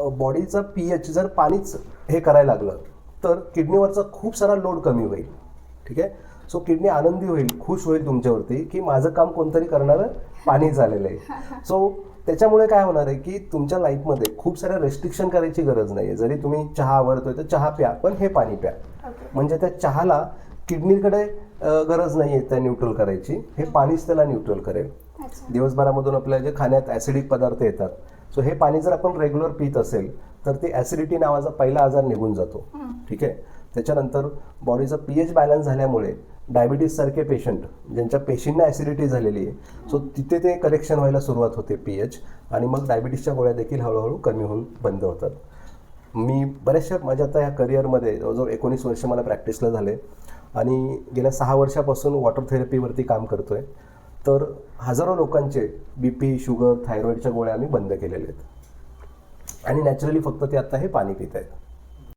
बॉडीचा pH जर पाणीच हे करायला लागलं तर किडनीवरचा खूप सारा लोड कमी होईल. ठीक आहे. सो किडनी आनंदी होईल, खुश होईल तुमच्यावरती की माझं काम कोणतरी करणारं पाणी झालेलं आहे. सो त्याच्यामुळे काय होणार आहे की तुमच्या लाईफमध्ये खूप साऱ्या रेस्ट्रिक्शन करायची गरज नाही आहे. जरी तुम्ही चहा आवडतोय तर चहा प्या, पण हे पाणी प्या. म्हणजे त्या चहाला किडनीकडे गरज नाही आहे त्या न्यूट्रल करायची, हे पाणीच त्याला न्यूट्रल करेल. दिवसभरामधून आपल्या जे खाण्यात ॲसिडिक पदार्थ येतात, सो हे पाणी जर आपण रेग्युलर पित असेल तर ते ॲसिडिटी नावाचा पहिला आजार निघून जातो. ठीक आहे. त्याच्यानंतर बॉडीचा pH बॅलन्स झाल्यामुळे डायबिटीज सारखे पेशंट ज्यांच्या पेशींना ॲसिडिटी झालेली आहे, सो तिथे ते करेक्शन व्हायला सुरुवात होते pH, आणि मग डायबिटीजच्या गोळ्या देखील हळूहळू कमी होऊन बंद होतात. मी बऱ्याचशा माझ्या आता ह्या करिअरमध्ये जवळजवळ 19 वर्ष मला प्रॅक्टिसला झाले आणि गेल्या 6 वर्षापासून वॉटर थेरपीवरती काम करतो आहे. तर हजारो लोकांचे BP, शुगर, थायरॉईडच्या गोळ्या आम्ही बंद केलेल्या आहेत आणि नॅचरली फक्त ते आत्ता हे पाणी पित आहेत.